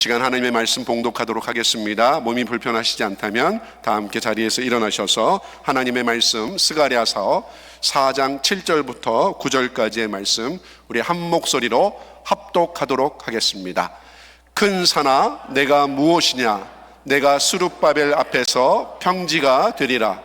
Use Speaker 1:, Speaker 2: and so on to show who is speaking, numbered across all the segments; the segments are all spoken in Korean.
Speaker 1: 시간 하나님의 말씀 봉독하도록 하겠습니다. 몸이 불편하시지 않다면 다 함께 자리에서 일어나셔서 하나님의 말씀 스가랴서 4장 7절부터 9절까지의 말씀 우리 한 목소리로 합독하도록 하겠습니다. 큰 산아 내가 무엇이냐, 내가 스룹바벨 앞에서 평지가 되리라.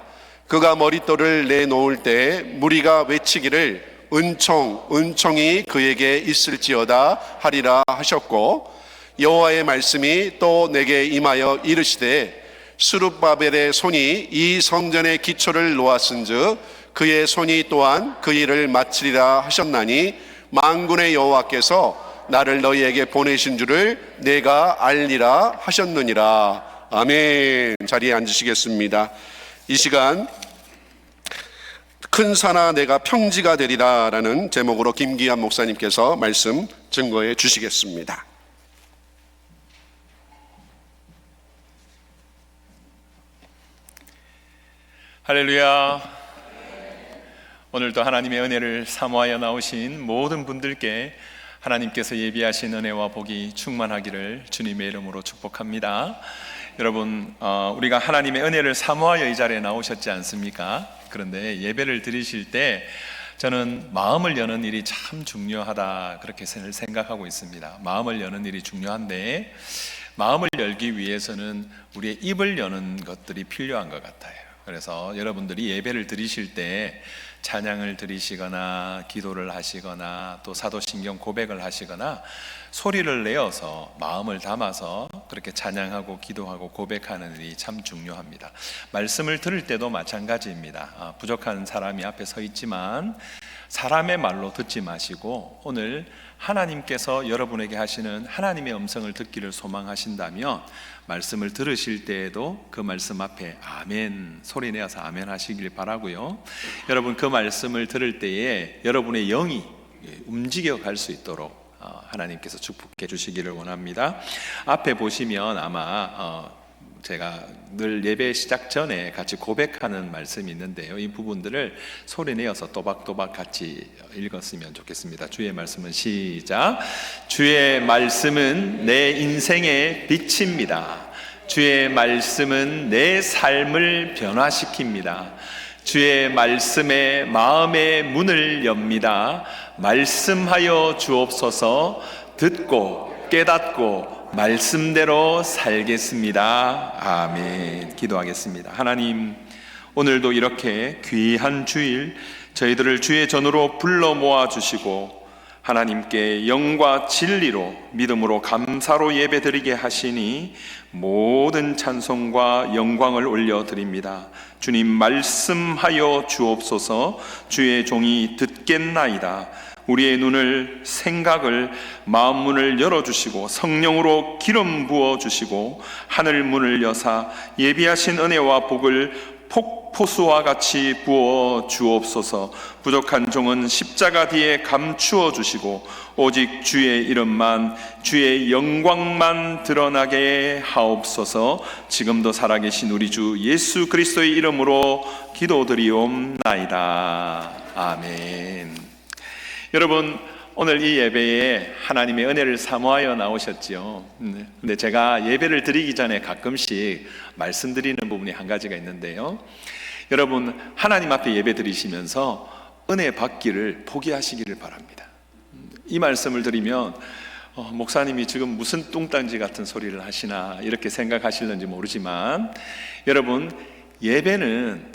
Speaker 1: 그가 머릿돌을 내놓을 때 무리가 외치기를 은총이 그에게 있을지어다 하리라 하셨고, 여호와의 말씀이 또 내게 임하여 이르시되 스룹바벨의 손이 이 성전의 기초를 놓았은즉 그의 손이 또한 그 일을 마치리라 하셨나니 만군의 여호와께서 나를 너희에게 보내신 줄을 내가 알리라 하셨느니라. 아멘. 자리에 앉으시겠습니다. 이 시간 큰 산아 내가 평지가 되리라 라는 제목으로 김기한 목사님께서 말씀 증거해 주시겠습니다.
Speaker 2: 할렐루야. 오늘도 하나님의 은혜를 사모하여 나오신 모든 분들께 하나님께서 예비하신 은혜와 복이 충만하기를 주님의 이름으로 축복합니다. 여러분, 우리가 하나님의 은혜를 사모하여 이 자리에 나오셨지 않습니까? 그런데 예배를 드리실 때 저는 마음을 여는 일이 참 중요하다 그렇게 생각하고 있습니다. 마음을 여는 일이 중요한데 마음을 열기 위해서는 우리의 입을 여는 것들이 필요한 것 같아요. 그래서 여러분들이 예배를 드리실 때 찬양을 드리시거나 기도를 하시거나 또 사도신경 고백을 하시거나 소리를 내어서 마음을 담아서 그렇게 찬양하고 기도하고 고백하는 일이 참 중요합니다. 말씀을 들을 때도 마찬가지입니다. 부족한 사람이 앞에 서 있지만 사람의 말로 듣지 마시고 오늘 하나님께서 여러분에게 하시는 하나님의 음성을 듣기를 소망하신다면 말씀을 들으실 때에도 그 말씀 앞에 아멘 소리 내어서 아멘 하시길 바라고요. 여러분, 그 말씀을 들을 때에 여러분의 영이 움직여 갈 수 있도록 하나님께서 축복해 주시기를 원합니다. 앞에 보시면 아마 제가 늘 예배 시작 전에 같이 고백하는 말씀이 있는데요, 이 부분들을 소리 내어서 또박또박 같이 읽었으면 좋겠습니다. 주의 말씀은 시작. 주의 말씀은 내 인생의 빛입니다. 주의 말씀은 내 삶을 변화시킵니다. 주의 말씀에 마음의 문을 엽니다. 말씀하여 주옵소서. 듣고 깨닫고 말씀대로 살겠습니다. 아멘. 기도하겠습니다. 하나님, 오늘도 이렇게 귀한 주일 저희들을 주의 전으로 불러 모아 주시고 하나님께 영과 진리로 믿음으로 감사로 예배드리게 하시니 모든 찬송과 영광을 올려드립니다. 주님, 말씀하여 주옵소서. 주의 종이 듣겠나이다. 우리의 눈을, 생각을, 마음 문을 열어주시고 성령으로 기름 부어주시고 하늘 문을 여사 예비하신 은혜와 복을 폭포수와 같이 부어 주옵소서. 부족한 종은 십자가 뒤에 감추어 주시고 오직 주의 이름만, 주의 영광만 드러나게 하옵소서. 지금도 살아계신 우리 주 예수 그리스도의 이름으로 기도드리옵나이다. 아멘. 여러분, 오늘 이 예배에 하나님의 은혜를 사모하여 나오셨지요. 근데 제가 예배를 드리기 전에 가끔씩 말씀드리는 부분이 한 가지가 있는데요, 여러분, 하나님 앞에 예배 드리시면서 은혜 받기를 포기하시기를 바랍니다. 이 말씀을 드리면 목사님이 지금 무슨 뚱딴지 같은 소리를 하시나 이렇게 생각하실는지 모르지만, 여러분, 예배는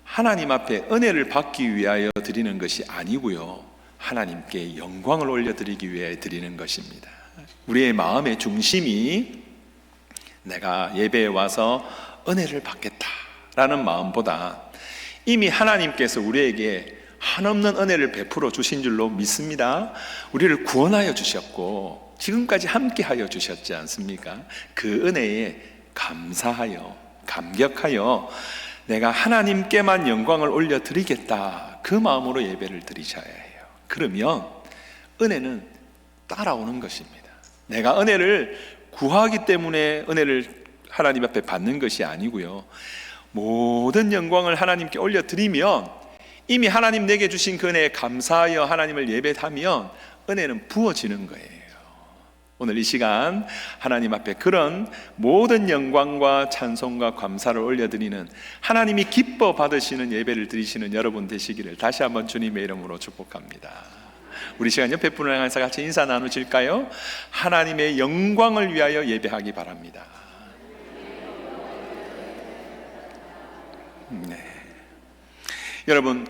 Speaker 2: 하나님 앞에 은혜를 받기 위하여 드리는 것이 아니고요, 하나님께 영광을 올려드리기 위해 드리는 것입니다. 우리의 마음의 중심이 내가 예배에 와서 은혜를 받겠다라는 마음보다 이미 하나님께서 우리에게 한없는 은혜를 베풀어 주신 줄로 믿습니다. 우리를 구원하여 주셨고 지금까지 함께하여 주셨지 않습니까? 그 은혜에 감사하여 감격하여 내가 하나님께만 영광을 올려드리겠다, 그 마음으로 예배를 드리셔야 해요. 그러면 은혜는 따라오는 것입니다. 내가 은혜를 구하기 때문에 은혜를 하나님 앞에 받는 것이 아니고요, 모든 영광을 하나님께 올려드리면 이미 하나님 내게 주신 그 은혜에 감사하여 하나님을 예배하면 은혜는 부어지는 거예요. 오늘 이 시간 하나님 앞에 그런 모든 영광과 찬송과 감사를 올려드리는, 하나님이 기뻐 받으시는 예배를 드리시는 여러분 되시기를 다시 한번 주님의 이름으로 축복합니다. 우리 시간 옆에 분을 향해서 같이 인사 나누실까요? 하나님의 영광을 위하여 예배하기 바랍니다. 네. 여러분,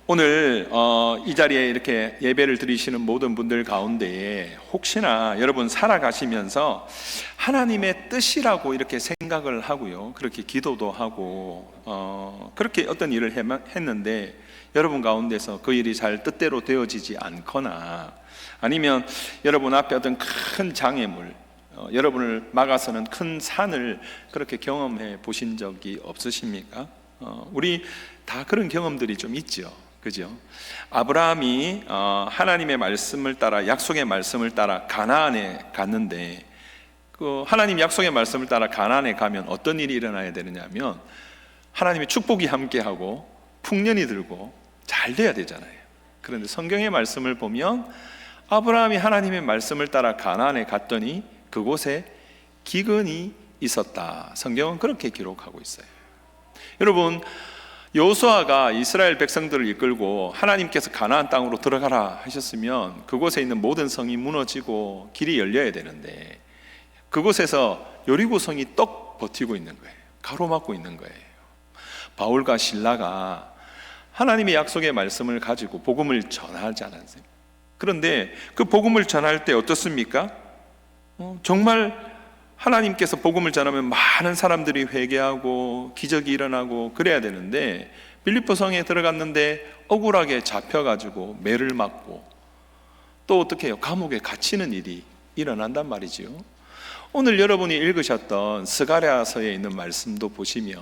Speaker 2: 오늘 이 자리에 이렇게 예배를 드리시는 모든 분들 가운데에 혹시나 여러분 살아가시면서 하나님의 뜻이라고 이렇게 생각을 하고요, 그렇게 기도도 하고 그렇게 어떤 일을 했는데 여러분 가운데서 그 일이 잘 뜻대로 되어지지 않거나, 아니면 여러분 앞에 어떤 큰 장애물, 여러분을 막아서는 큰 산을 그렇게 경험해 보신 적이 없으십니까? 우리 다 그런 경험들이 좀 있죠, 그죠? 아브라함이 하나님의 말씀을 따라, 약속의 말씀을 따라 가나안에 갔는데, 그 하나님 약속의 말씀을 따라 가나안에 가면 어떤 일이 일어나야 되느냐면 하나님의 축복이 함께하고 풍년이 들고 잘 돼야 되잖아요. 그런데 성경의 말씀을 보면 아브라함이 하나님의 말씀을 따라 가나안에 갔더니 그곳에 기근이 있었다. 성경은 그렇게 기록하고 있어요. 여러분, 여호수아가 이스라엘 백성들을 이끌고 하나님께서 가나안 땅으로 들어가라 하셨으면 그곳에 있는 모든 성이 무너지고 길이 열려야 되는데, 그곳에서 여리고 성이 떡 버티고 있는 거예요. 가로막고 있는 거예요. 바울과 실라가 하나님의 약속의 말씀을 가지고 복음을 전하지 않았어요. 그런데 그 복음을 전할 때 어떻습니까? 정말 하나님께서 복음을 전하면 많은 사람들이 회개하고 기적이 일어나고 그래야 되는데, 빌립보 성에 들어갔는데 억울하게 잡혀가지고 매를 맞고 또 어떻게 해요? 감옥에 갇히는 일이 일어난단 말이지요. 오늘 여러분이 읽으셨던 스가랴서에 있는 말씀도 보시면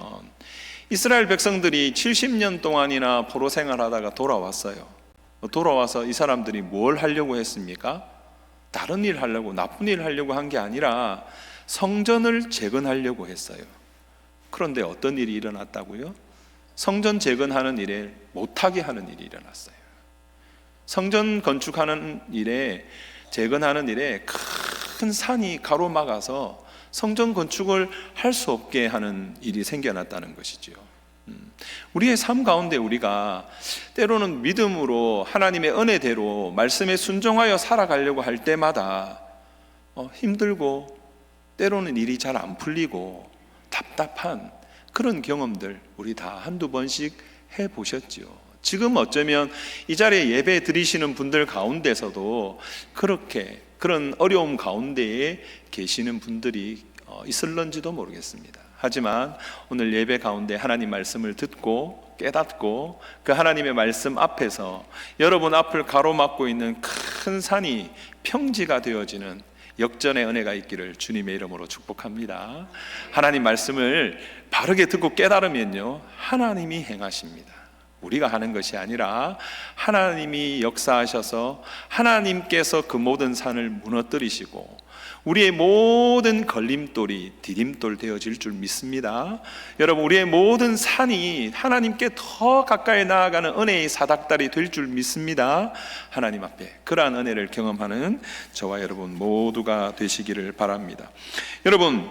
Speaker 2: 이스라엘 백성들이 70년 동안이나 포로 생활하다가 돌아왔어요. 돌아와서 이 사람들이 뭘 하려고 했습니까? 다른 일 하려고, 나쁜 일 하려고 한 게 아니라 성전을 재건하려고 했어요. 그런데 어떤 일이 일어났다고요? 성전 재건하는 일에 못하게 하는 일이 일어났어요. 성전 건축하는 일에, 재건하는 일에 큰 산이 가로막아서 성전 건축을 할 수 없게 하는 일이 생겨났다는 것이죠. 우리의 삶 가운데 우리가 때로는 믿음으로 하나님의 은혜대로 말씀에 순종하여 살아가려고 할 때마다 힘들고 때로는 일이 잘 안 풀리고 답답한 그런 경험들 우리 다 한두 번씩 해보셨죠. 지금 어쩌면 이 자리에 예배 드리시는 분들 가운데서도 그렇게 그런 어려움 가운데에 계시는 분들이 있을런지도 모르겠습니다. 하지만 오늘 예배 가운데 하나님 말씀을 듣고 깨닫고 그 하나님의 말씀 앞에서 여러분 앞을 가로막고 있는 큰 산이 평지가 되어지는 역전의 은혜가 있기를 주님의 이름으로 축복합니다. 하나님 말씀을 바르게 듣고 깨달으면요, 하나님이 행하십니다. 우리가 하는 것이 아니라 하나님이 역사하셔서 하나님께서 그 모든 산을 무너뜨리시고 우리의 모든 걸림돌이 디딤돌 되어질 줄 믿습니다. 여러분, 우리의 모든 산이 하나님께 더 가까이 나아가는 은혜의 사닥다리 될 줄 믿습니다. 하나님 앞에 그러한 은혜를 경험하는 저와 여러분 모두가 되시기를 바랍니다. 여러분,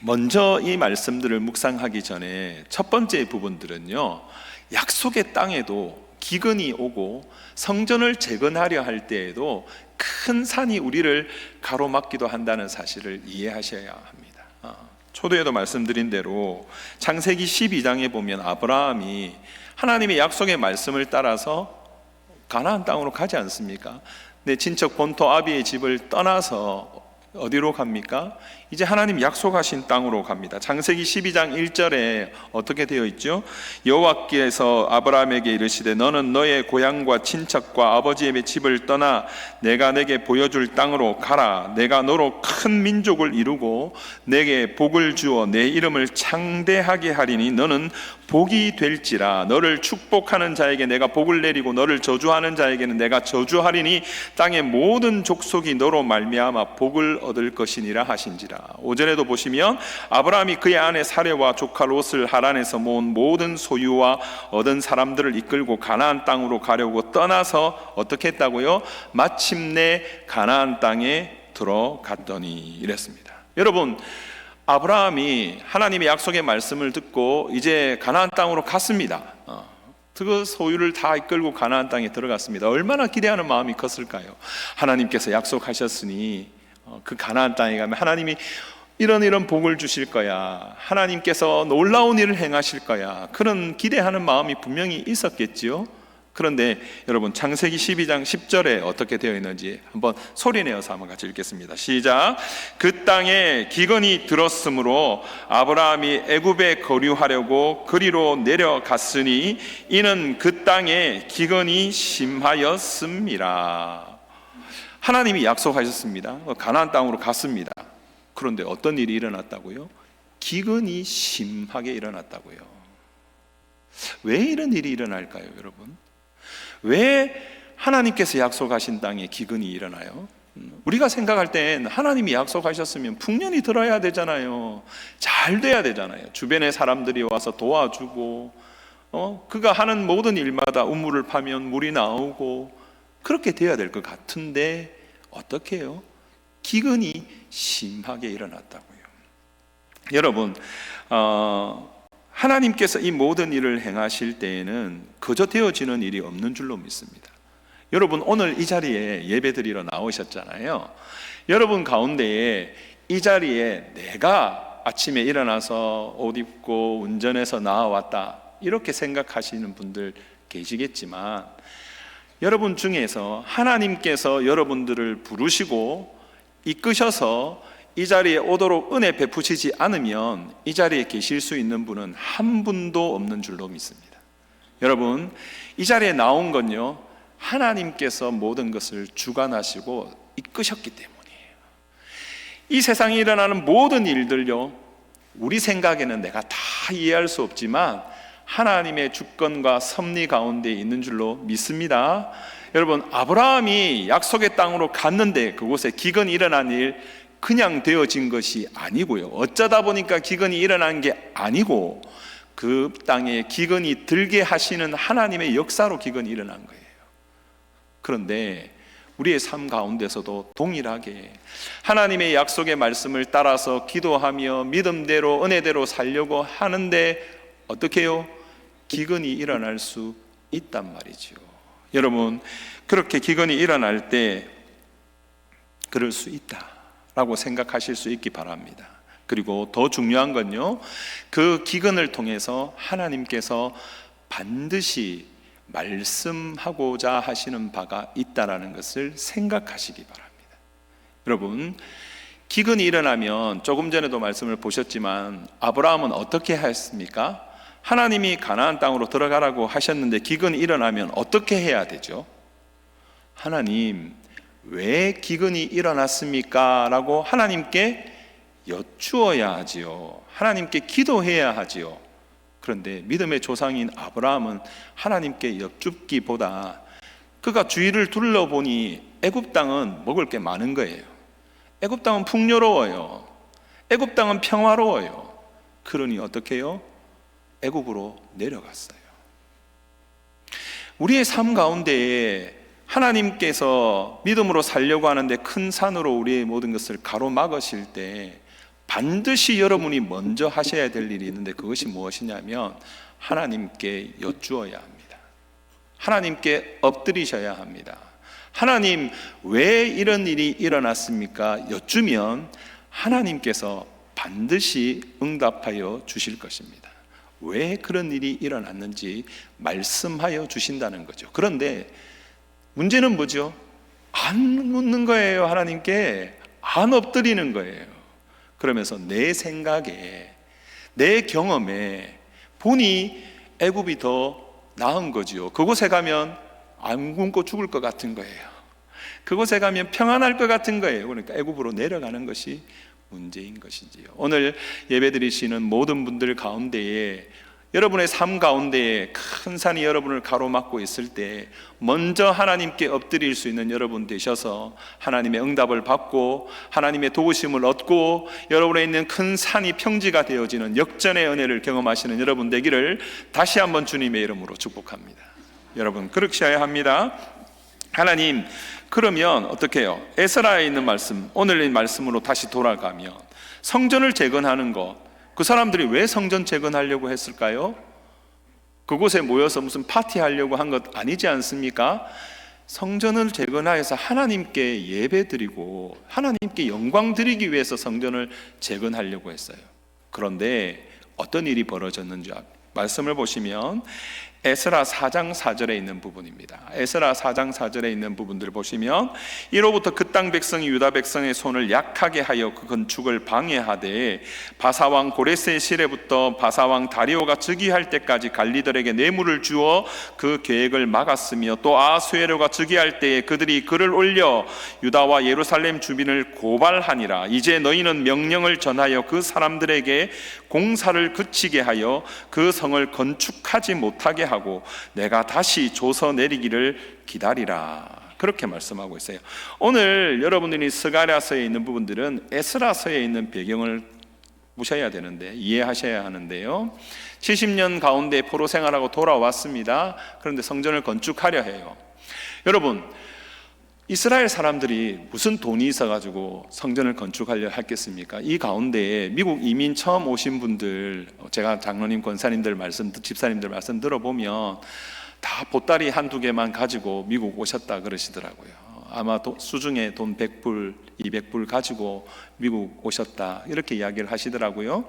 Speaker 2: 먼저 이 말씀들을 묵상하기 전에 첫 번째 부분들은요, 약속의 땅에도 기근이 오고 성전을 재건하려 할 때에도 큰 산이 우리를 가로막기도 한다는 사실을 이해하셔야 합니다. 초대에도 말씀드린 대로 창세기 12장에 보면 아브라함이 하나님의 약속의 말씀을 따라서 가나안 땅으로 가지 않습니까? 내 친척 본토 아비의 집을 떠나서 어디로 갑니까? 이제 하나님 약속하신 땅으로 갑니다. 창세기 12장 1절에 어떻게 되어 있죠? 여호와께서 아브라함에게 이르시되 너는 너의 고향과 친척과 아버지의 집을 떠나 내가 내게 보여줄 땅으로 가라. 내가 너로 큰 민족을 이루고 내게 복을 주어 내 이름을 창대하게 하리니 너는 복이 될지라. 너를 축복하는 자에게 내가 복을 내리고 너를 저주하는 자에게는 내가 저주하리니 땅의 모든 족속이 너로 말미암아 복을 얻을 것이니라 하신지라. 5절에도 보시면 아브라함이 그의 아내 사레와 조카 롯을 하란에서 모은 모든 소유와 얻은 사람들을 이끌고 가나안 땅으로 가려고 떠나서 어떻게 했다고요? 마침내 가나안 땅에 들어갔더니 이랬습니다. 여러분, 아브라함이 하나님의 약속의 말씀을 듣고 이제 가나안 땅으로 갔습니다. 그 소유를 다 이끌고 가나안 땅에 들어갔습니다. 얼마나 기대하는 마음이 컸을까요? 하나님께서 약속하셨으니 그 가나안 땅에 가면 하나님이 이런 복을 주실 거야, 하나님께서 놀라운 일을 행하실 거야, 그런 기대하는 마음이 분명히 있었겠지요. 그런데 여러분, 창세기 12장 10절에 어떻게 되어 있는지 한번 소리내어서 한번 같이 읽겠습니다. 시작. 그 땅에 기근이 들었으므로 아브라함이 애굽에 거류하려고 그리로 내려갔으니 이는 그 땅에 기근이 심하였음이라. 하나님이 약속하셨습니다. 가나안 땅으로 갔습니다. 그런데 어떤 일이 일어났다고요? 기근이 심하게 일어났다고요. 왜 이런 일이 일어날까요, 여러분? 왜 하나님께서 약속하신 땅에 기근이 일어나요? 우리가 생각할 땐 하나님이 약속하셨으면 풍년이 들어야 되잖아요. 잘 돼야 되잖아요. 주변에 사람들이 와서 도와주고, 그가 하는 모든 일마다 우물을 파면 물이 나오고, 그렇게 돼야 될 것 같은데 어떻게 해요? 기근이 심하게 일어났다고요. 여러분, 하나님께서 이 모든 일을 행하실 때에는 그저 되어지는 일이 없는 줄로 믿습니다. 여러분, 오늘 이 자리에 예배드리러 나오셨잖아요. 여러분 가운데에 이 자리에 내가 아침에 일어나서 옷 입고 운전해서 나와왔다, 이렇게 생각하시는 분들 계시겠지만, 여러분 중에서 하나님께서 여러분들을 부르시고 이끄셔서 이 자리에 오도록 은혜 베푸시지 않으면 이 자리에 계실 수 있는 분은 한 분도 없는 줄로 믿습니다. 여러분, 이 자리에 나온 건요, 하나님께서 모든 것을 주관하시고 이끄셨기 때문이에요. 이 세상에 일어나는 모든 일들요, 우리 생각에는 내가 다 이해할 수 없지만 하나님의 주권과 섭리 가운데 있는 줄로 믿습니다. 여러분, 아브라함이 약속의 땅으로 갔는데 그곳에 기근이 일어난 일 그냥 되어진 것이 아니고요, 어쩌다 보니까 기근이 일어난 게 아니고 그 땅에 기근이 들게 하시는 하나님의 역사로 기근이 일어난 거예요. 그런데 우리의 삶 가운데서도 동일하게 하나님의 약속의 말씀을 따라서 기도하며 믿음대로 은혜대로 살려고 하는데 어떻게 해요? 기근이 일어날 수 있단 말이죠. 여러분, 그렇게 기근이 일어날 때 그럴 수 있다라고 생각하실 수 있기 바랍니다. 그리고 더 중요한 건요, 그 기근을 통해서 하나님께서 반드시 말씀하고자 하시는 바가 있다라는 것을 생각하시기 바랍니다. 여러분, 기근이 일어나면 조금 전에도 말씀을 보셨지만 아브라함은 어떻게 했습니까? 하나님이 가나안 땅으로 들어가라고 하셨는데 기근이 일어나면 어떻게 해야 되죠? 하나님, 왜 기근이 일어났습니까? 라고 하나님께 여쭈어야 하지요. 하나님께 기도해야 하지요. 그런데 믿음의 조상인 아브라함은 하나님께 여쭙기보다 그가 주위를 둘러보니 애굽 땅은 먹을 게 많은 거예요. 애굽 땅은 풍요로워요. 애굽 땅은 평화로워요. 그러니 어떻게 해요? 애굽으로 내려갔어요. 우리의 삶 가운데에 하나님께서 믿음으로 살려고 하는데 큰 산으로 우리의 모든 것을 가로막으실 때 반드시 여러분이 먼저 하셔야 될 일이 있는데 그것이 무엇이냐면 하나님께 여쭈어야 합니다. 하나님께 엎드리셔야 합니다. 하나님, 왜 이런 일이 일어났습니까? 여쭈면 하나님께서 반드시 응답하여 주실 것입니다. 왜 그런 일이 일어났는지 말씀하여 주신다는 거죠. 그런데 문제는 뭐죠? 안 묻는 거예요. 하나님께 안 엎드리는 거예요. 그러면서 내 생각에, 내 경험에 보니 애굽이 더 나은 거지요. 그곳에 가면 안 굶고 죽을 것 같은 거예요. 그곳에 가면 평안할 것 같은 거예요. 그러니까 애굽으로 내려가는 것이 문제인 것이지요. 오늘 예배드리시는 모든 분들 가운데에, 여러분의 삶 가운데에 큰 산이 여러분을 가로막고 있을 때 먼저 하나님께 엎드릴 수 있는 여러분 되셔서 하나님의 응답을 받고 하나님의 도우심을 얻고 여러분에 있는 큰 산이 평지가 되어지는 역전의 은혜를 경험하시는 여러분 되기를 다시 한번 주님의 이름으로 축복합니다. 여러분, 그렇게 해야 합니다. 하나님, 그러면 어떻게 해요? 에스라에 있는 말씀, 오늘의 말씀으로 다시 돌아가면 성전을 재건하는 것, 그 사람들이 왜 성전 재건하려고 했을까요? 그곳에 모여서 무슨 파티하려고 한 것 아니지 않습니까? 성전을 재건하여서 하나님께 예배드리고 하나님께 영광 드리기 위해서 성전을 재건하려고 했어요. 그런데 어떤 일이 벌어졌는지 말씀을 보시면 에스라 4장 4절에 있는 부분입니다. 에스라 4장 4절에 있는 부분들을 보시면, 이로부터 그 땅 백성이 유다 백성의 손을 약하게 하여 그 건축을 방해하되 바사왕 고레스의 시래부터 바사왕 다리오가 즉위할 때까지 갈리들에게 뇌물을 주어 그 계획을 막았으며, 또 아수에로가 즉위할 때에 그들이 글을 올려 유다와 예루살렘 주민을 고발하니라. 이제 너희는 명령을 전하여 그 사람들에게 공사를 그치게 하여 그 성을 건축하지 못하게 하고 내가 다시 조서 내리기를 기다리라. 그렇게 말씀하고 있어요. 오늘 여러분들이 스가랴서에 있는 부분들은 에스라서에 있는 배경을 보셔야 되는데, 이해하셔야 하는데요, 70년 가운데 포로 생활하고 돌아왔습니다. 그런데 성전을 건축하려 해요. 여러분, 이스라엘 사람들이 무슨 돈이 있어가지고 성전을 건축하려 했겠습니까? 이 가운데에 미국 이민 처음 오신 분들, 제가 장로님, 권사님들 말씀, 집사님들 말씀 들어보면 다 보따리 한두 개만 가지고 미국 오셨다 그러시더라고요. 아마 수중에 돈 100불, 200불 가지고 미국 오셨다 이렇게 이야기를 하시더라고요.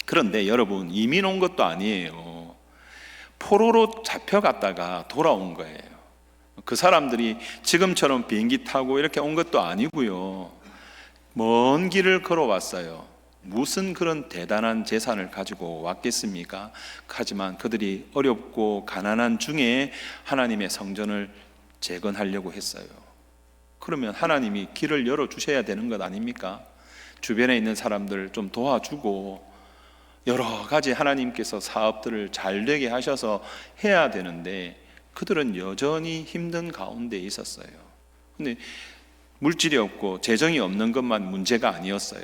Speaker 2: 그런데 여러분, 이민 온 것도 아니에요. 포로로 잡혀갔다가 돌아온 거예요. 그 사람들이 지금처럼 비행기 타고 이렇게 온 것도 아니고요, 먼 길을 걸어왔어요. 무슨 그런 대단한 재산을 가지고 왔겠습니까? 하지만 그들이 어렵고 가난한 중에 하나님의 성전을 재건하려고 했어요. 그러면 하나님이 길을 열어주셔야 되는 것 아닙니까? 주변에 있는 사람들 좀 도와주고 여러 가지 하나님께서 사업들을 잘 되게 하셔서 해야 되는데, 그들은 여전히 힘든 가운데 있었어요. 근데 물질이 없고 재정이 없는 것만 문제가 아니었어요.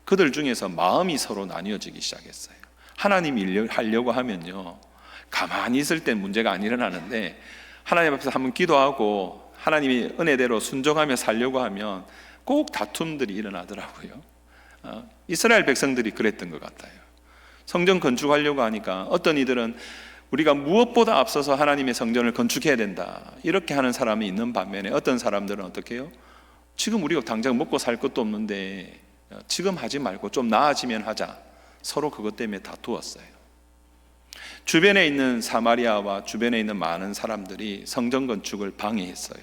Speaker 2: 그들 중에서 마음이 서로 나뉘어지기 시작했어요. 하나님 일 하려고 하면요, 가만히 있을 땐 문제가 안 일어나는데 하나님 앞에서 한번 기도하고 하나님이 은혜대로 순종하며 살려고 하면 꼭 다툼들이 일어나더라고요. 이스라엘 백성들이 그랬던 것 같아요. 성전 건축하려고 하니까 어떤 이들은 우리가 무엇보다 앞서서 하나님의 성전을 건축해야 된다 이렇게 하는 사람이 있는 반면에, 어떤 사람들은 어떻게 해요? 지금 우리가 당장 먹고 살 것도 없는데 지금 하지 말고 좀 나아지면 하자. 서로 그것 때문에 다투었어요. 주변에 있는 사마리아와 주변에 있는 많은 사람들이 성전 건축을 방해했어요.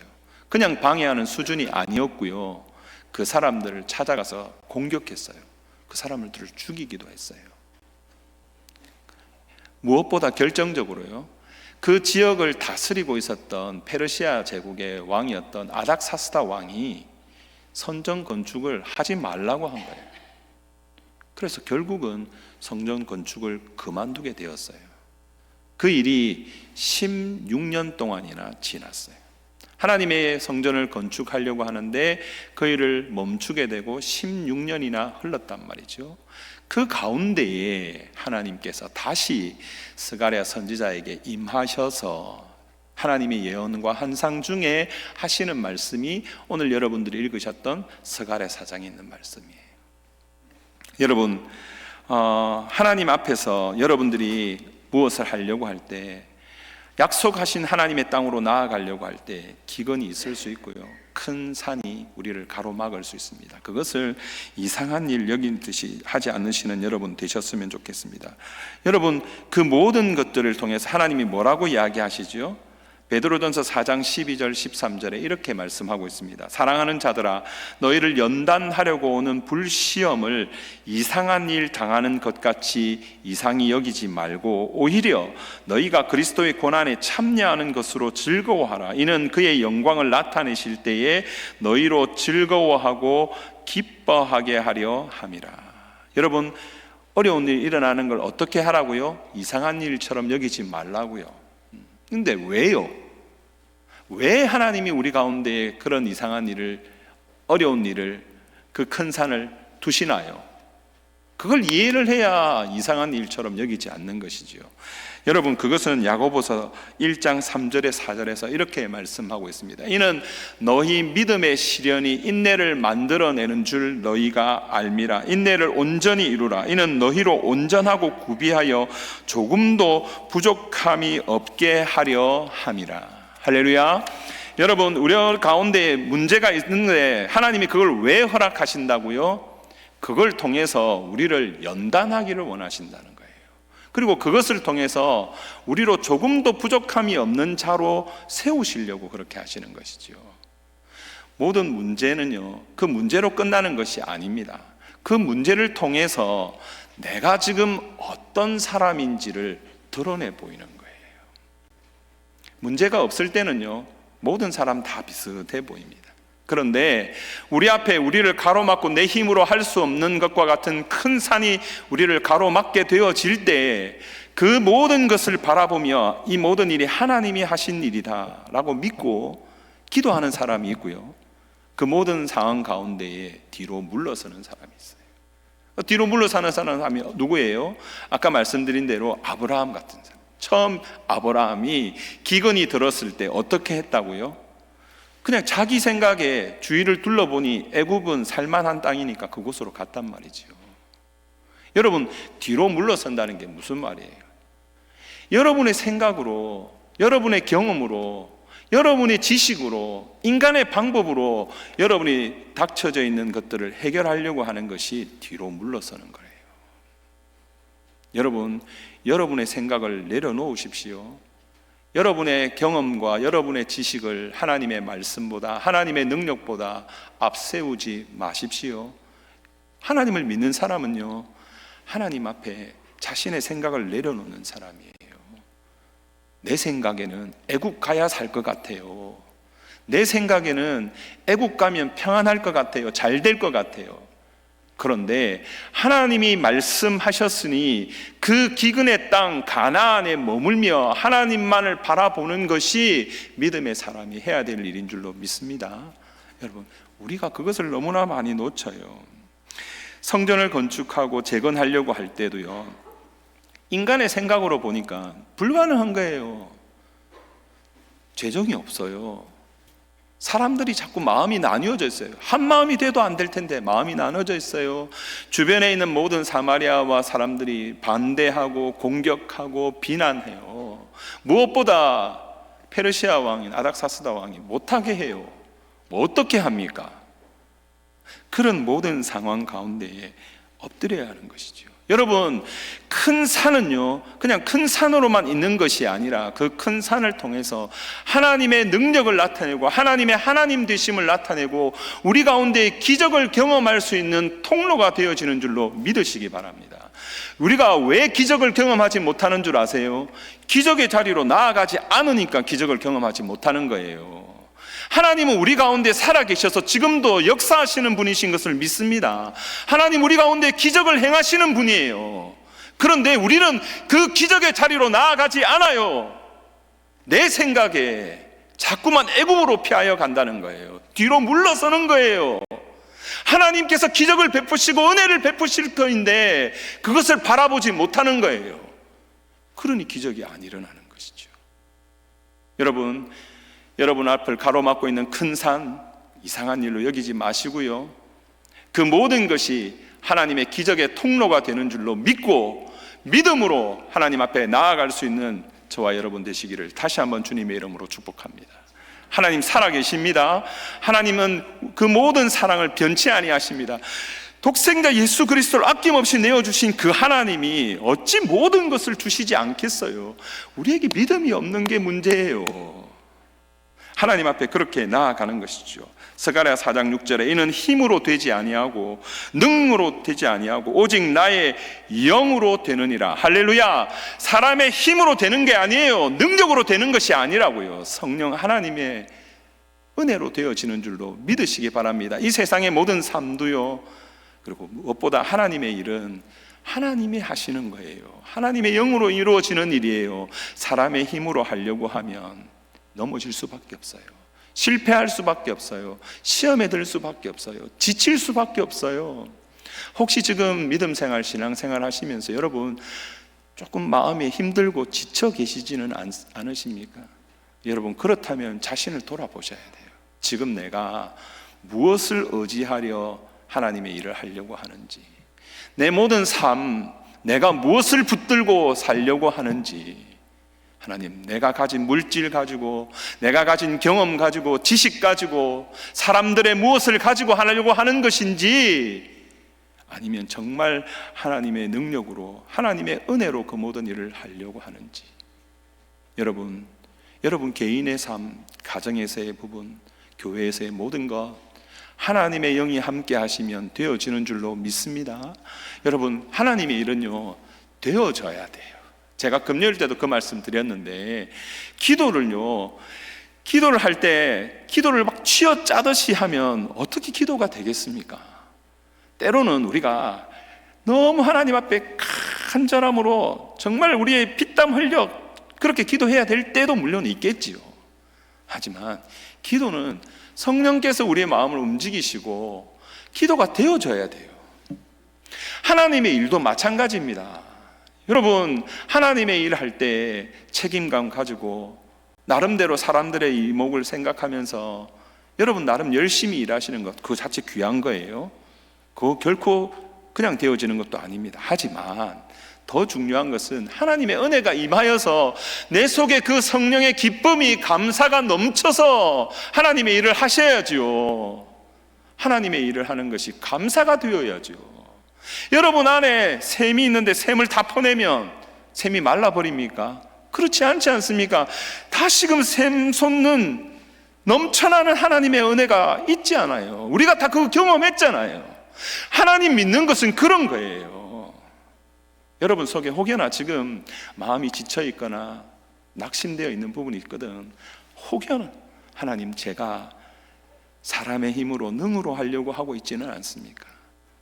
Speaker 2: 그냥 방해하는 수준이 아니었고요, 그 사람들을 찾아가서 공격했어요. 그 사람들을 죽이기도 했어요. 무엇보다 결정적으로요, 그 지역을 다스리고 있었던 페르시아 제국의 왕이었던 아닥사스다 왕이 성전 건축을 하지 말라고 한 거예요. 그래서 결국은 성전 건축을 그만두게 되었어요. 그 일이 16년 동안이나 지났어요. 하나님의 성전을 건축하려고 하는데 그 일을 멈추게 되고 16년이나 흘렀단 말이죠. 그 가운데에 하나님께서 다시 스가랴 선지자에게 임하셔서 하나님의 예언과 환상 중에 하시는 말씀이 오늘 여러분들이 읽으셨던 스가랴 4장에 있는 말씀이에요. 여러분, 하나님 앞에서 여러분들이 무엇을 하려고 할 때, 약속하신 하나님의 땅으로 나아가려고 할 때 기근이 있을 수 있고요, 큰 산이 우리를 가로막을 수 있습니다. 그것을 이상한 일 여긴 듯이 하지 않으시는 여러분 되셨으면 좋겠습니다. 여러분, 그 모든 것들을 통해서 하나님이 뭐라고 이야기하시죠? 베드로전서 4장 12절 13절에 이렇게 말씀하고 있습니다. 사랑하는 자들아, 너희를 연단하려고 오는 불시험을 이상한 일 당하는 것 같이 이상히 여기지 말고 오히려 너희가 그리스도의 고난에 참여하는 것으로 즐거워하라. 이는 그의 영광을 나타내실 때에 너희로 즐거워하고 기뻐하게 하려 함이라. 여러분, 어려운 일 일어나는 걸 어떻게 하라고요? 이상한 일처럼 여기지 말라고요. 근데 왜요? 왜 하나님이 우리 가운데 그런 이상한 일을, 어려운 일을, 그 큰 산을 두시나요? 그걸 이해를 해야 이상한 일처럼 여기지 않는 것이지요. 여러분, 그것은 야고보서 1장 3절에 4절에서 이렇게 말씀하고 있습니다. 이는 너희 믿음의 시련이 인내를 만들어내는 줄 너희가 알미라. 인내를 온전히 이루라. 이는 너희로 온전하고 구비하여 조금도 부족함이 없게 하려 함이라. 할렐루야. 여러분, 우리 가운데 문제가 있는데 하나님이 그걸 왜 허락하신다고요? 그걸 통해서 우리를 연단하기를 원하신다는 거예요. 그리고 그것을 통해서 우리로 조금도 부족함이 없는 자로 세우시려고 그렇게 하시는 것이지요. 모든 문제는요, 그 문제로 끝나는 것이 아닙니다. 그 문제를 통해서 내가 지금 어떤 사람인지를 드러내 보이는 거예요. 문제가 없을 때는요, 모든 사람 다 비슷해 보입니다. 그런데 우리 앞에 우리를 가로막고 내 힘으로 할 수 없는 것과 같은 큰 산이 우리를 가로막게 되어질 때 그 모든 것을 바라보며 이 모든 일이 하나님이 하신 일이다 라고 믿고 기도하는 사람이 있고요, 그 모든 상황 가운데에 뒤로 물러서는 사람이 있어요. 뒤로 물러서는 사람이 누구예요? 아까 말씀드린 대로 아브라함 같은 사람. 처음 아브라함이 기근이 들었을 때 어떻게 했다고요? 그냥 자기 생각에 주위를 둘러보니 애굽은 살만한 땅이니까 그곳으로 갔단 말이지요. 여러분, 뒤로 물러선다는 게 무슨 말이에요? 여러분의 생각으로, 여러분의 경험으로, 여러분의 지식으로, 인간의 방법으로 여러분이 닥쳐져 있는 것들을 해결하려고 하는 것이 뒤로 물러서는 거예요. 여러분, 여러분의 생각을 내려놓으십시오. 여러분의 경험과 여러분의 지식을 하나님의 말씀보다, 하나님의 능력보다 앞세우지 마십시오. 하나님을 믿는 사람은요, 하나님 앞에 자신의 생각을 내려놓는 사람이에요. 내 생각에는 애국 가야 살 것 같아요. 내 생각에는 애국 가면 평안할 것 같아요. 잘 될 것 같아요. 그런데 하나님이 말씀하셨으니 그 기근의 땅 가나안에 머물며 하나님만을 바라보는 것이 믿음의 사람이 해야 될 일인 줄로 믿습니다. 여러분, 우리가 그것을 너무나 많이 놓쳐요. 성전을 건축하고 재건하려고 할 때도요, 인간의 생각으로 보니까 불가능한 거예요. 재정이 없어요. 사람들이 자꾸 마음이 나뉘어져 있어요. 한 마음이 돼도 안 될 텐데 마음이 나눠져 있어요. 주변에 있는 모든 사마리아와 사람들이 반대하고 공격하고 비난해요. 무엇보다 페르시아 왕인 아닥사스다 왕이 못하게 해요. 뭐 어떻게 합니까? 그런 모든 상황 가운데에 엎드려야 하는 것이죠. 여러분, 큰 산은요, 그냥 큰 산으로만 있는 것이 아니라 그 큰 산을 통해서 하나님의 능력을 나타내고 하나님의 하나님 되심을 나타내고 우리 가운데 기적을 경험할 수 있는 통로가 되어지는 줄로 믿으시기 바랍니다. 우리가 왜 기적을 경험하지 못하는 줄 아세요? 기적의 자리로 나아가지 않으니까 기적을 경험하지 못하는 거예요. 하나님은 우리 가운데 살아계셔서 지금도 역사하시는 분이신 것을 믿습니다. 하나님 우리 가운데 기적을 행하시는 분이에요. 그런데 우리는 그 기적의 자리로 나아가지 않아요. 내 생각에 자꾸만 애굽으로 피하여 간다는 거예요. 뒤로 물러서는 거예요. 하나님께서 기적을 베푸시고 은혜를 베푸실 터인데 그것을 바라보지 못하는 거예요. 그러니 기적이 안 일어나는 것이죠. 여러분 앞을 가로막고 있는 큰 산, 이상한 일로 여기지 마시고요, 그 모든 것이 하나님의 기적의 통로가 되는 줄로 믿고 믿음으로 하나님 앞에 나아갈 수 있는 저와 여러분 되시기를 다시 한번 주님의 이름으로 축복합니다. 하나님 살아계십니다. 하나님은 그 모든 사랑을 변치 아니하십니다. 독생자 예수 그리스도를 아낌없이 내어주신 그 하나님이 어찌 모든 것을 주시지 않겠어요? 우리에게 믿음이 없는 게 문제예요. 하나님 앞에 그렇게 나아가는 것이죠. 스가랴 4장 6절에 이는 힘으로 되지 아니하고 능으로 되지 아니하고 오직 나의 영으로 되느니라. 할렐루야. 사람의 힘으로 되는 게 아니에요. 능력으로 되는 것이 아니라고요. 성령 하나님의 은혜로 되어지는 줄로 믿으시기 바랍니다. 이 세상의 모든 삶도요, 그리고 무엇보다 하나님의 일은 하나님이 하시는 거예요. 하나님의 영으로 이루어지는 일이에요. 사람의 힘으로 하려고 하면 넘어질 수밖에 없어요. 실패할 수밖에 없어요. 시험에 들 수밖에 없어요. 지칠 수밖에 없어요. 혹시 지금 믿음 생활, 신앙 생활 하시면서 여러분 조금 마음이 힘들고 지쳐 계시지는 않으십니까? 여러분 그렇다면 자신을 돌아보셔야 돼요. 지금 내가 무엇을 의지하려 하나님의 일을 하려고 하는지, 내 모든 삶 내가 무엇을 붙들고 살려고 하는지, 하나님, 내가 가진 물질 가지고, 내가 가진 경험 가지고, 지식 가지고, 사람들의 무엇을 가지고 하려고 하는 것인지, 아니면 정말 하나님의 능력으로, 하나님의 은혜로 그 모든 일을 하려고 하는지. 여러분 개인의 삶, 가정에서의 부분, 교회에서의 모든 것, 하나님의 영이 함께 하시면 되어지는 줄로 믿습니다. 여러분, 하나님의 일은요, 되어져야 돼요. 제가 금요일 때도 그 말씀 드렸는데, 기도를 할 때 기도를 막 쥐어짜듯이 하면 어떻게 기도가 되겠습니까? 때로는 우리가 너무 하나님 앞에 간절함으로 정말 우리의 피땀 흘려 그렇게 기도해야 될 때도 물론 있겠지요. 하지만 기도는 성령께서 우리의 마음을 움직이시고 기도가 되어져야 돼요. 하나님의 일도 마찬가지입니다. 여러분, 하나님의 일을 할 때 책임감 가지고 나름대로 사람들의 이목을 생각하면서 여러분 나름 열심히 일하시는 것, 그거 자체 귀한 거예요. 그거 결코 그냥 되어지는 것도 아닙니다. 하지만 더 중요한 것은 하나님의 은혜가 임하여서 내 속에 그 성령의 기쁨이, 감사가 넘쳐서 하나님의 일을 하셔야지요. 하나님의 일을 하는 것이 감사가 되어야죠. 여러분 안에 샘이 있는데 샘을 다 퍼내면 샘이 말라버립니까? 그렇지 않지 않습니까? 다시금 샘 솟는 넘쳐나는 하나님의 은혜가 있지 않아요? 우리가 다 그거 경험했잖아요. 하나님 믿는 것은 그런 거예요. 여러분 속에 혹여나 지금 마음이 지쳐 있거나 낙심되어 있는 부분이 있거든. 혹여나 하나님, 제가 사람의 힘으로 능으로 하려고 하고 있지는 않습니까?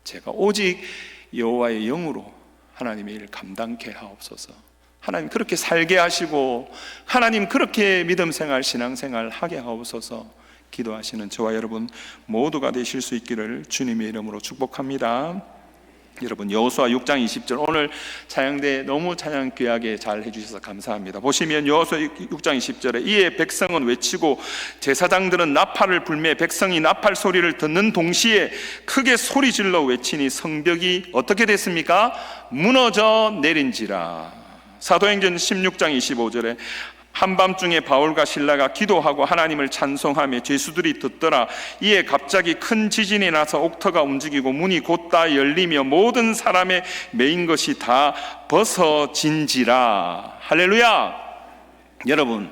Speaker 2: 제가 오직 여호와의 영으로 하나님의 일을 감당케 하옵소서. 하나님 그렇게 살게 하시고 하나님 그렇게 믿음 생활, 신앙 생활 하게 하옵소서. 기도하시는 저와 여러분 모두가 되실 수 있기를 주님의 이름으로 축복합니다. 여러분 여호수아 6장 20절, 오늘 찬양대 너무 찬양 귀하게 잘 해주셔서 감사합니다. 보시면 여호수아 6장 20절에 이에 백성은 외치고 제사장들은 나팔을 불매 백성이 나팔 소리를 듣는 동시에 크게 소리질러 외치니 성벽이 어떻게 됐습니까? 무너져 내린지라. 사도행전 16장 25절에 한밤중에 바울과 실라가 기도하고 하나님을 찬송하며 죄수들이 듣더라. 이에 갑자기 큰 지진이 나서 옥터가 움직이고 문이 곧다 열리며 모든 사람의 메인 것이 다 벗어진지라. 할렐루야. 여러분,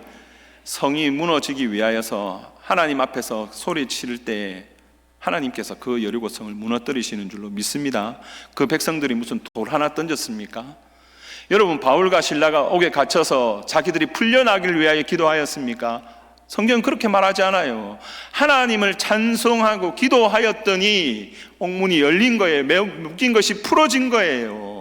Speaker 2: 성이 무너지기 위하여서 하나님 앞에서 소리 지를 때 하나님께서 그 여리고성을 무너뜨리시는 줄로 믿습니다. 그 백성들이 무슨 돌 하나 던졌습니까? 여러분, 바울과 실라가 옥에 갇혀서 자기들이 풀려나기를 위하여 기도하였습니까? 성경은 그렇게 말하지 않아요. 하나님을 찬송하고 기도하였더니 옥문이 열린 거예요. 묶인 것이 풀어진 거예요.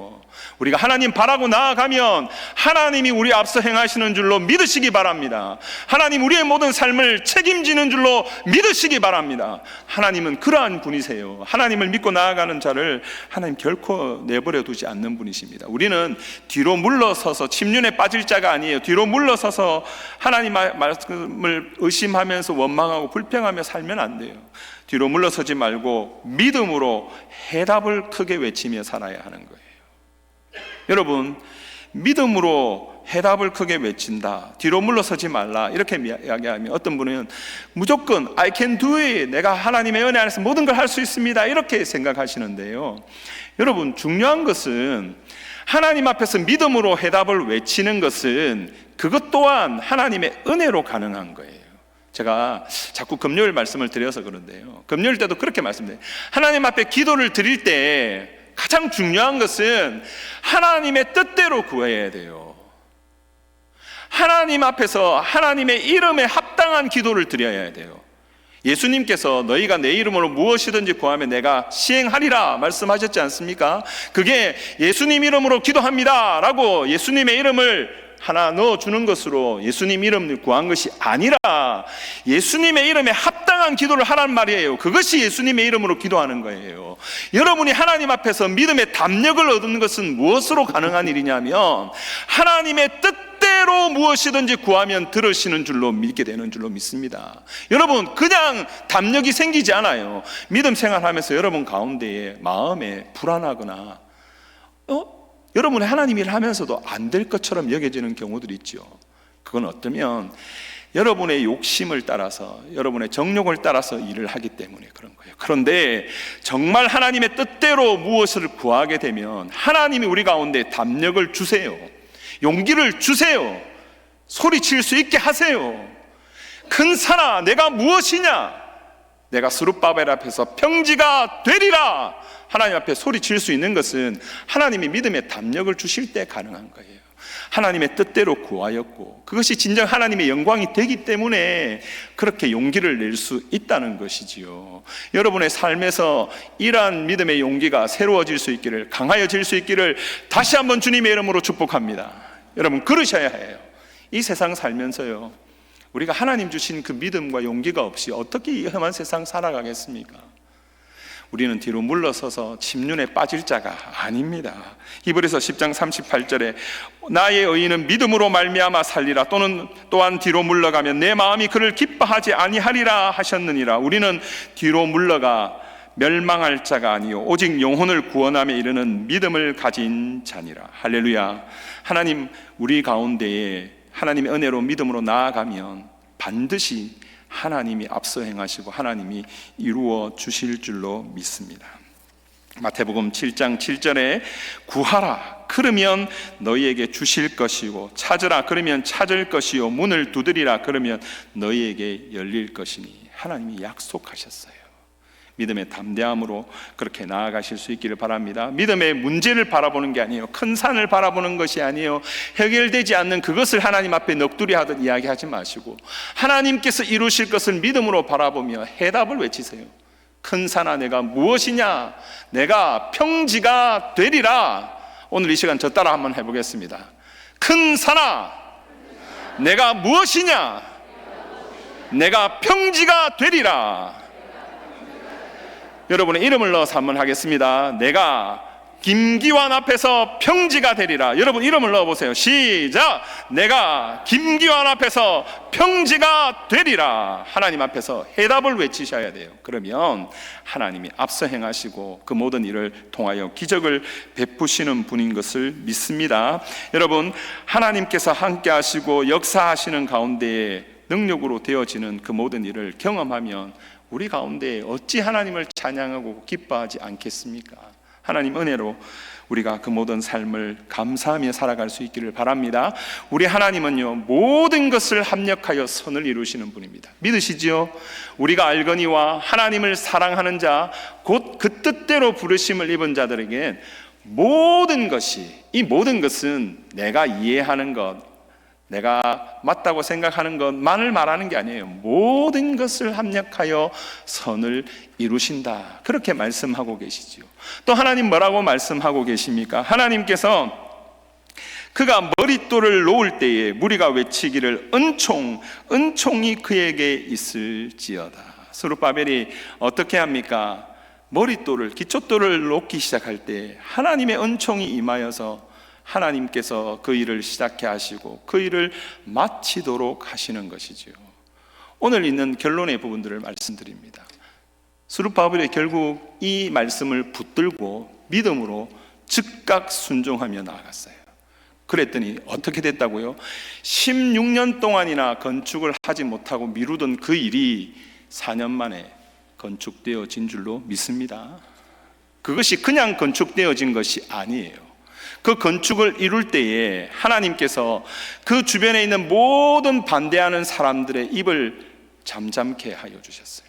Speaker 2: 우리가 하나님 바라고 나아가면 하나님이 우리 앞서 행하시는 줄로 믿으시기 바랍니다. 하나님 우리의 모든 삶을 책임지는 줄로 믿으시기 바랍니다. 하나님은 그러한 분이세요. 하나님을 믿고 나아가는 자를 하나님 결코 내버려 두지 않는 분이십니다. 우리는 뒤로 물러서서 침륜에 빠질 자가 아니에요. 뒤로 물러서서 하나님 말씀을 의심하면서 원망하고 불평하며 살면 안 돼요. 뒤로 물러서지 말고 믿음으로 해답을 크게 외치며 살아야 하는 거예요. 여러분, 믿음으로 해답을 크게 외친다, 뒤로 물러서지 말라, 이렇게 이야기하면 어떤 분은 무조건 I can do it, 내가 하나님의 은혜 안에서 모든 걸 할 수 있습니다, 이렇게 생각하시는데요. 여러분, 중요한 것은 하나님 앞에서 믿음으로 해답을 외치는 것은 그것 또한 하나님의 은혜로 가능한 거예요. 제가 자꾸 금요일 말씀을 드려서 그런데요, 금요일 때도 그렇게 말씀드려요. 하나님 앞에 기도를 드릴 때 가장 중요한 것은 하나님의 뜻대로 구해야 돼요. 하나님 앞에서 하나님의 이름에 합당한 기도를 드려야 돼요. 예수님께서 너희가 내 이름으로 무엇이든지 구하면 내가 시행하리라 말씀하셨지 않습니까? 그게 예수님 이름으로 기도합니다 라고 예수님의 이름을 하나 넣어주는 것으로 예수님 이름을 구한 것이 아니라 예수님의 이름에 합당한 당당한 기도를 하란 말이에요. 그것이 예수님의 이름으로 기도하는 거예요. 여러분이 하나님 앞에서 믿음의 담력을 얻는 것은 무엇으로 가능한 일이냐면 하나님의 뜻대로 무엇이든지 구하면 들으시는 줄로 믿게 되는 줄로 믿습니다. 여러분, 그냥 담력이 생기지 않아요. 믿음 생활하면서 여러분 가운데에 마음에 불안하거나 여러분이 하나님 일을 하면서도 안 될 것처럼 여겨지는 경우들이 있죠. 그건 어쩌면 여러분의 욕심을 따라서, 여러분의 정욕을 따라서 일을 하기 때문에 그런 거예요. 그런데 정말 하나님의 뜻대로 무엇을 구하게 되면 하나님이 우리 가운데 담력을 주세요. 용기를 주세요. 소리칠 수 있게 하세요. 큰 산아, 내가 무엇이냐? 내가 스룹바벨 앞에서 평지가 되리라. 하나님 앞에 소리칠 수 있는 것은 하나님이 믿음의 담력을 주실 때 가능한 거예요. 하나님의 뜻대로 구하였고 그것이 진정 하나님의 영광이 되기 때문에 그렇게 용기를 낼 수 있다는 것이지요. 여러분의 삶에서 이러한 믿음의 용기가 새로워질 수 있기를, 강하여질 수 있기를 다시 한번 주님의 이름으로 축복합니다. 여러분, 그러셔야 해요. 이 세상 살면서요, 우리가 하나님 주신 그 믿음과 용기가 없이 어떻게 이 험한 세상 살아가겠습니까? 우리는 뒤로 물러서서 침륜에 빠질 자가 아닙니다. 히브리서 10장 38절에 나의 의인은 믿음으로 말미암아 살리라, 또한 뒤로 물러가면 내 마음이 그를 기뻐하지 아니하리라 하셨느니라. 우리는 뒤로 물러가 멸망할 자가 아니요 오직 영혼을 구원함에 이르는 믿음을 가진 자니라. 할렐루야. 하나님, 우리 가운데에 하나님의 은혜로 믿음으로 나아가면 반드시 하나님이 앞서 행하시고 하나님이 이루어 주실 줄로 믿습니다. 마태복음 7장 7절에 구하라 그러면 너희에게 주실 것이고 찾으라 그러면 찾을 것이요 문을 두드리라 그러면 너희에게 열릴 것이니 하나님이 약속하셨어요. 믿음의 담대함으로 그렇게 나아가실 수 있기를 바랍니다. 믿음의 문제를 바라보는 게 아니에요. 큰 산을 바라보는 것이 아니에요. 해결되지 않는 그것을 하나님 앞에 넋두리 하듯 이야기하지 마시고 하나님께서 이루실 것을 믿음으로 바라보며 해답을 외치세요. 큰 산아, 내가 무엇이냐? 내가 평지가 되리라. 오늘 이 시간 저 따라 한번 해보겠습니다. 큰 산아, 내가 무엇이냐? 내가 평지가 되리라. 여러분의 이름을 넣어서 한번 하겠습니다. 내가 김기환 앞에서 평지가 되리라. 여러분 이름을 넣어보세요. 시작. 내가 김기환 앞에서 평지가 되리라. 하나님 앞에서 해답을 외치셔야 돼요. 그러면 하나님이 앞서 행하시고 그 모든 일을 통하여 기적을 베푸시는 분인 것을 믿습니다. 여러분, 하나님께서 함께 하시고 역사하시는 가운데에 능력으로 되어지는 그 모든 일을 경험하면 우리 가운데 어찌 하나님을 찬양하고 기뻐하지 않겠습니까? 하나님 은혜로 우리가 그 모든 삶을 감사하며 살아갈 수 있기를 바랍니다. 우리 하나님은요, 모든 것을 합력하여 선을 이루시는 분입니다. 믿으시지요? 우리가 알거니와 하나님을 사랑하는 자, 곧 그 뜻대로 부르심을 입은 자들에게 모든 것이, 이 모든 것은 내가 이해하는 것, 내가 맞다고 생각하는 것만을 말하는 게 아니에요. 모든 것을 합력하여 선을 이루신다. 그렇게 말씀하고 계시죠. 또 하나님 뭐라고 말씀하고 계십니까? 하나님께서 그가 머릿돌을 놓을 때에 무리가 외치기를 은총이 그에게 있을지어다. 스룹바벨이 어떻게 합니까? 머릿돌을, 기초돌을 놓기 시작할 때 하나님의 은총이 임하여서 하나님께서 그 일을 시작해 하시고 그 일을 마치도록 하시는 것이지요. 오늘 있는 결론의 부분들을 말씀드립니다. 스룹바벨이 결국 이 말씀을 붙들고 믿음으로 즉각 순종하며 나아갔어요. 그랬더니 어떻게 됐다고요? 16년 동안이나 건축을 하지 못하고 미루던 그 일이 4년 만에 건축되어진 줄로 믿습니다. 그것이 그냥 건축되어진 것이 아니에요. 그 건축을 이룰 때에 하나님께서 그 주변에 있는 모든 반대하는 사람들의 입을 잠잠케 하여 주셨어요.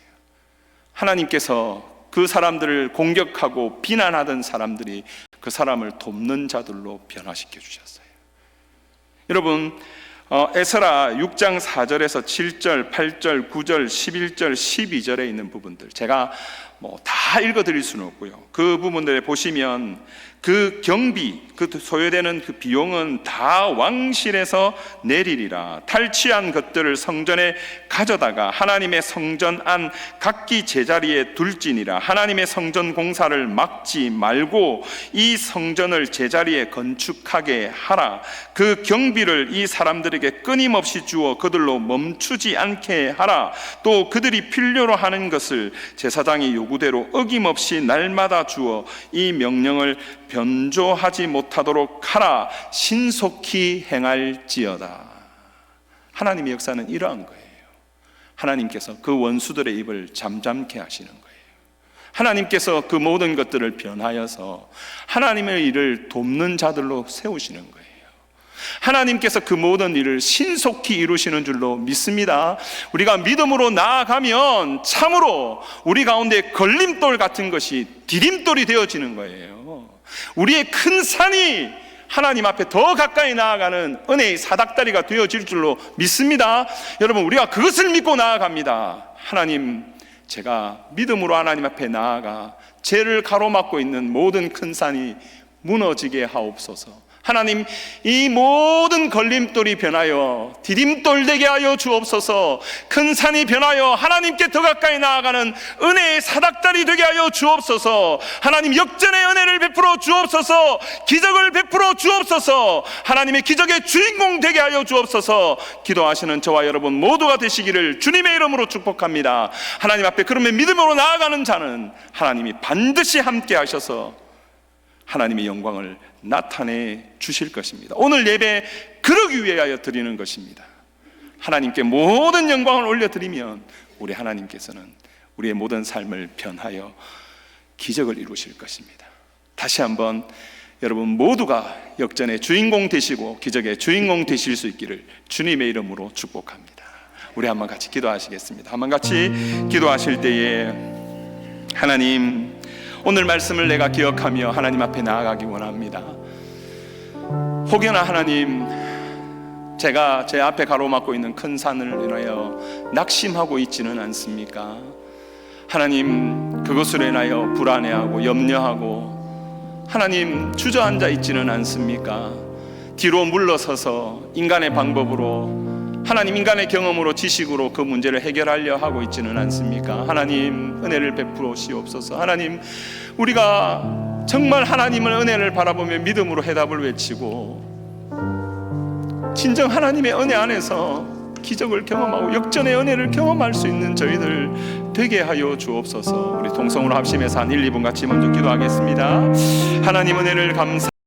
Speaker 2: 하나님께서 그 사람들을 공격하고 비난하던 사람들이 그 사람을 돕는 자들로 변화시켜 주셨어요. 여러분, 에스라 6장 4절에서 7절, 8절, 9절, 11절, 12절에 있는 부분들, 제가
Speaker 3: 다 읽어드릴 수는 없고요. 그 부분들에 보시면 그 경비, 그 소요되는 그 비용은 다 왕실에서 내리리라. 탈취한 것들을 성전에 가져다가 하나님의 성전 안 각기 제자리에 둘지니라. 하나님의 성전 공사를 막지 말고 이 성전을 제자리에 건축하게 하라. 그 경비를 이 사람들에게 끊임없이 주어 그들로 멈추지 않게 하라. 또 그들이 필요로 하는 것을 제사장이 요구대로 어김없이 날마다 주어 이 명령을 변조하지 못하도록 하라. 신속히 행할지어다. 하나님의 역사는 이러한 거예요. 하나님께서 그 원수들의 입을 잠잠케 하시는 거예요. 하나님께서 그 모든 것들을 변하여서 하나님의 일을 돕는 자들로 세우시는 거예요. 하나님께서 그 모든 일을 신속히 이루시는 줄로 믿습니다. 우리가 믿음으로 나아가면 참으로 우리 가운데 걸림돌 같은 것이 디딤돌이 되어지는 거예요. 우리의 큰 산이 하나님 앞에 더 가까이 나아가는 은혜의 사닥다리가 되어질 줄로 믿습니다. 여러분, 우리가 그것을 믿고 나아갑니다. 하나님, 제가 믿음으로 하나님 앞에 나아가 죄를 가로막고 있는 모든 큰 산이 무너지게 하옵소서. 하나님, 이 모든 걸림돌이 변하여 디딤돌 되게 하여 주옵소서. 큰 산이 변하여 하나님께 더 가까이 나아가는 은혜의 사닥다리 되게 하여 주옵소서. 하나님, 역전의 은혜를 베풀어 주옵소서. 기적을 베풀어 주옵소서. 하나님의 기적의 주인공 되게 하여 주옵소서. 기도하시는 저와 여러분 모두가 되시기를 주님의 이름으로 축복합니다. 하나님 앞에 그러면 믿음으로 나아가는 자는 하나님이 반드시 함께 하셔서 하나님의 영광을 나타내 주실 것입니다. 오늘 예배 그러기 위하여 드리는 것입니다. 하나님께 모든 영광을 올려드리면 우리 하나님께서는 우리의 모든 삶을 변하여 기적을 이루실 것입니다. 다시 한번 여러분 모두가 역전의 주인공 되시고 기적의 주인공 되실 수 있기를 주님의 이름으로 축복합니다. 우리 한번 같이 기도하시겠습니다. 한번 같이 기도하실 때에 하나님, 오늘 말씀을 내가 기억하며 하나님 앞에 나아가기 원합니다. 혹여나 하나님, 제가 제 앞에 가로막고 있는 큰 산을 인하여 낙심하고 있지는 않습니까? 하나님, 그것으로 인하여 불안해하고 염려하고 하나님 주저앉아 있지는 않습니까? 뒤로 물러서서 인간의 방법으로, 하나님 인간의 경험으로 지식으로 그 문제를 해결하려 하고 있지는 않습니까? 하나님, 은혜를 베풀어 주옵소서. 하나님, 우리가 정말 하나님의 은혜를 바라보며 믿음으로 해답을 외치고 진정 하나님의 은혜 안에서 기적을 경험하고 역전의 은혜를 경험할 수 있는 저희들 되게 하여 주옵소서. 우리 동성으로 합심해서 한 1, 2분 같이 먼저 기도하겠습니다. 하나님, 은혜를 감사